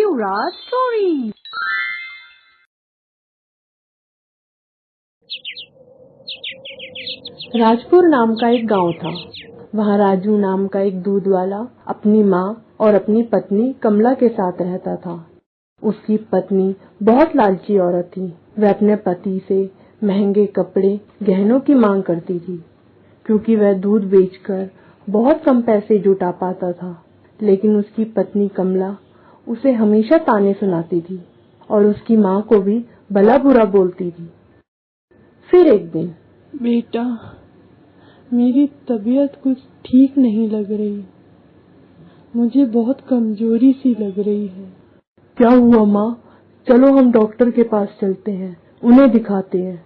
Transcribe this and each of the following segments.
Mayura Stories. Rajpur नाम का एक गांव था। वहाँ राजू नाम का एक दूध वाला अपनी माँ और अपनी पत्नी कमला के साथ रहता था। उसकी पत्नी बहुत लालची औरत थी। वह अपने पति से महंगे कपड़े, गहनों की मांग करती थी, क्योंकि वह दूध बेचकर बहुत कम पैसे जुटा पाता था। लेकिन उसकी पत्नी कमला उसे हमेशा ताने सुनाती थी और उसकी माँ को भी भला बुरा बोलती थी। फिर एक दिन, बेटा, मेरी तबीयत कुछ ठीक नहीं लग रही। मुझे बहुत कमजोरी सी लग रही है। क्या हुआ माँ? चलो हम डॉक्टर के पास चलते हैं, उन्हें दिखाते हैं।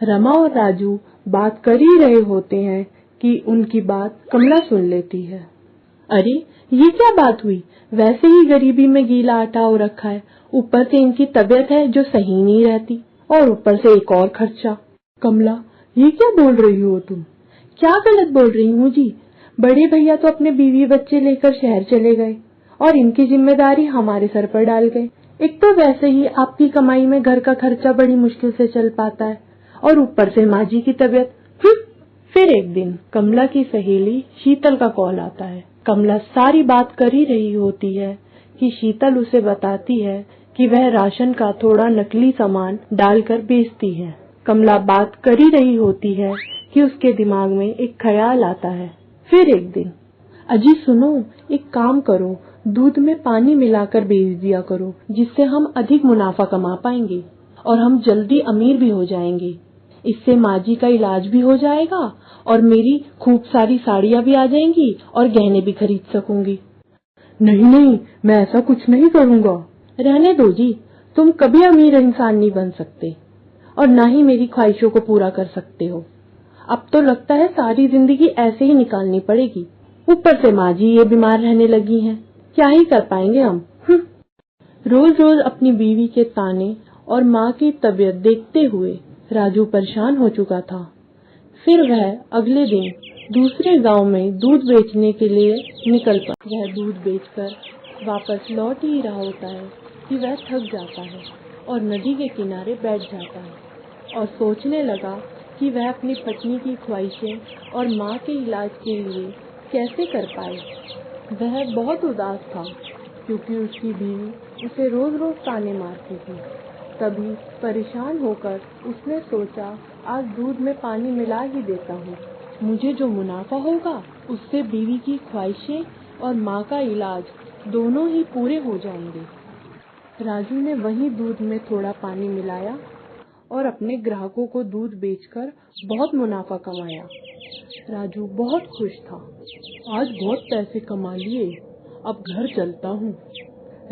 रमा और राजू बात कर ही रहे होते हैं कि उनकी बात कमला सुन लेती है। अरे, ये क्या बात हुई? वैसे ही गरीबी में गीला आटा हो रखा है, ऊपर से इनकी तबीयत है जो सही नहीं रहती, और ऊपर से एक और खर्चा। कमला, ये क्या बोल रही हो तुम? क्या गलत बोल रही हूँ जी? बड़े भैया तो अपने बीवी बच्चे लेकर शहर चले गए और इनकी जिम्मेदारी हमारे सर पर डाल गए। एक तो वैसे ही आपकी कमाई में घर का खर्चा बड़ी मुश्किल से चल पाता है, और ऊपर से माँ जी की तबीयत। फिर एक दिन कमला की सहेली शीतल का कॉल आता है। कमला सारी बात कर ही रही होती है कि शीतल उसे बताती है कि वह राशन का थोड़ा नकली सामान डालकर बेचती है। कमला बात कर ही रही होती है कि उसके दिमाग में एक ख्याल आता है। फिर एक दिन, अजी सुनो, एक काम करो, दूध में पानी मिलाकर बेच दिया करो, जिससे हम अधिक मुनाफा कमा पाएंगे और हम जल्दी अमीर भी हो जाएंगे। इससे माँ जी का इलाज भी हो जाएगा और मेरी खूब सारी साड़ियाँ भी आ जाएंगी और गहने भी खरीद सकूंगी। नहीं नहीं, मैं ऐसा कुछ नहीं करूँगा। रहने दो जी, तुम कभी अमीर इंसान नहीं बन सकते और ना ही मेरी ख्वाहिशों को पूरा कर सकते हो। अब तो लगता है सारी जिंदगी ऐसे ही निकालनी पड़ेगी। ऊपर से माँ जी ये बीमार रहने लगी हैं, क्या ही कर पाएंगे हम। रोज रोज अपनी बीवी के ताने और माँ की तबीयत देखते हुए राजू परेशान हो चुका था। फिर वह अगले दिन दूसरे गांव में दूध बेचने के लिए निकल पड़ा। वह दूध बेचकर वापस लौट ही रहा होता है कि वह थक जाता है और नदी के किनारे बैठ जाता है और सोचने लगा कि वह अपनी पत्नी की ख्वाहिशें और माँ के इलाज के लिए कैसे कर पाए। वह बहुत उदास था क्योंकि उसकी बीवी उसे रोज रोज ताने मारती थी। तभी परेशान होकर उसने सोचा, आज दूध में पानी मिला ही देता हूँ। मुझे जो मुनाफा होगा उससे बीवी की ख्वाहिशें और माँ का इलाज दोनों ही पूरे हो जाएंगे। राजू ने वही दूध में थोड़ा पानी मिलाया और अपने ग्राहकों को दूध बेचकर बहुत मुनाफा कमाया। राजू बहुत खुश था। आज बहुत पैसे कमा लिए, अब घर चलता हूँ।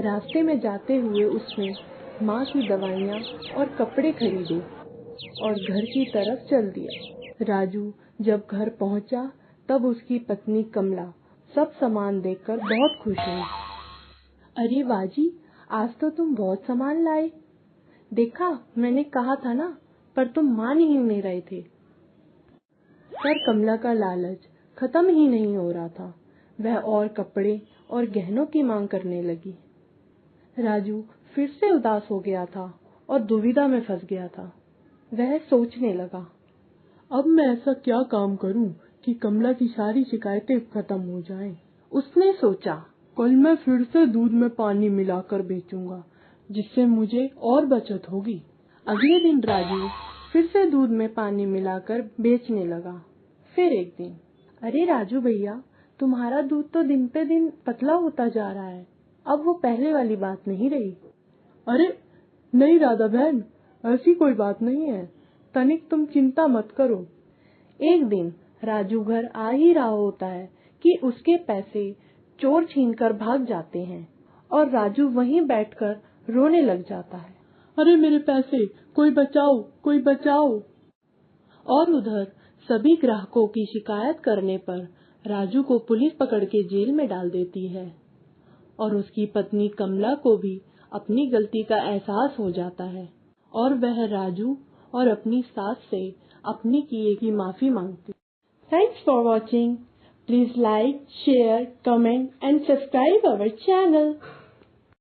रास्ते में जाते हुए उसने माँ की दवाइयाँ और कपड़े खरीदे और घर की तरफ चल दिया। राजू जब घर पहुँचा तब उसकी पत्नी कमला सब सामान देखकर बहुत खुश हुई। अरे बाजी, आज तो तुम बहुत सामान लाए। देखा, मैंने कहा था ना, पर तुम मान ही नहीं रहे थे। पर कमला का लालच खत्म ही नहीं हो रहा था। वह और कपड़े और गहनों की मांग करने लगी। राजू फिर से उदास हो गया था और दुविधा में फंस गया था। वह सोचने लगा, अब मैं ऐसा क्या काम करूं कि कमला की सारी शिकायतें खत्म हो जाएं। उसने सोचा, कल मैं फिर से दूध में पानी मिलाकर बेचूंगा, जिससे मुझे और बचत होगी। अगले दिन राजू फिर से दूध में पानी मिलाकर बेचने लगा। फिर एक दिन, अरे राजू भैया, तुम्हारा दूध तो दिन पे दिन पतला होता जा रहा है। अब वो पहले वाली बात नहीं रही। अरे नहीं राधा बहन, ऐसी कोई बात नहीं है, तनिक तुम चिंता मत करो। एक दिन राजू घर आ ही रहा होता है कि उसके पैसे चोर छीनकर भाग जाते हैं और राजू वहीं बैठकर रोने लग जाता है। अरे मेरे पैसे, कोई बचाओ, कोई बचाओ। और उधर सभी ग्राहकों की शिकायत करने पर राजू को पुलिस पकड़ के जेल में डाल देती है और उसकी पत्नी कमला को भी अपनी गलती का एहसास हो जाता है और वह राजू और अपनी सास से अपनी किए की माफी मांगती। Thanks for watching. Please like, share, comment and subscribe our channel.